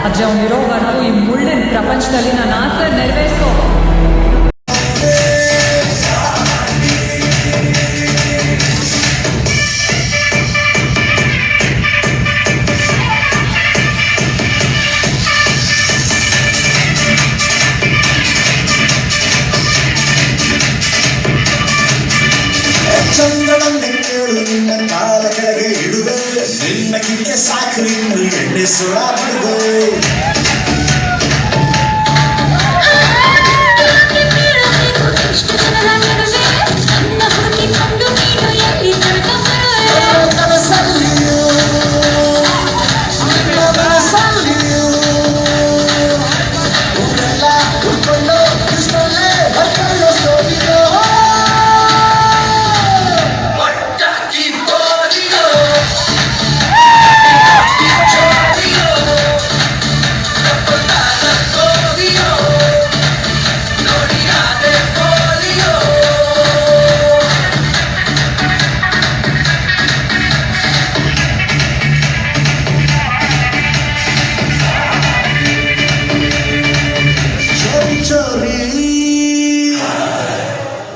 ಆದ್ರೆ ಅವನಿರೋವರೆಗೂ ಈ ಮುಳ್ಳಿನ ಪ್ರಪಂಚದಲ್ಲಿ ನನ್ನ ಆಸೆ ನೆರವೇರಿಸೋ. ಚಂದನನ್ನೇ ಕೇಳು ನಿನ್ನ ಕಾಲ ಕೆಳಗೆ ಇಡುವೆ, ನಿನ್ನ ಕಿಕ್ಕೆ ಸಾಕು ಇನ್ನು ಎಣ್ಣೆ ಸುಳ ಬಿಡುವೆ.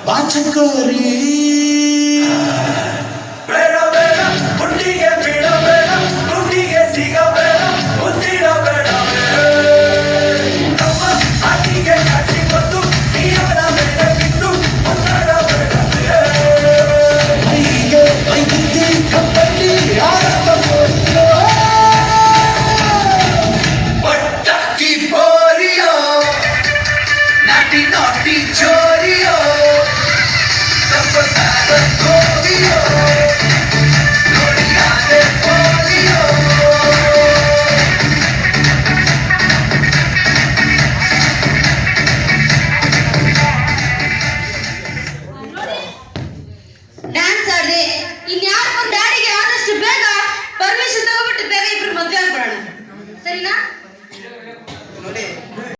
ಬಾಚಕೋರಿ ಬೇಡ ಬೇಡ ಹುಟ್ಟಿಗೆ ಬೇಡ ಬೇಡ ಹುಟ್ಟಿಗೆ ಸಿಗಬೇಡ ಹುಟ್ಟಿಡ ಬೇಡ ನಮ್ಮ ಹಾಟಿಗೆ ಕಾಸಿ ಬಂದು ನೀವನ ಮೇಲೆ ಬಿದ್ದು ಮುನ್ನಡ ಬೇಡ ಹೀಗೆ ವೈದ್ಯುತಿ ಕಪ್ಪಲ್ಲಿ ಆರಂಭ ಪಟ್ಟಾಕಿ ಬೋರಿಯೋ ನಾಟಿ ನಾಟಿ ಚೋರಿಯೋ ಡ್ಯಾನ್ಸ್ ಆಡಿ ಇನ್ಯಾರು ಡ್ಯಾಡಿಗೆ ಆದಷ್ಟು ಬೇಗ ಪರ್ಮಿಷನ್ ತಗೋಬಿಟ್ಟು ಬೇಗ ಇಬ್ರು ಮದುವೆ ಆಗ್ಬಿಡೋಣ, ಸರಿನಾ?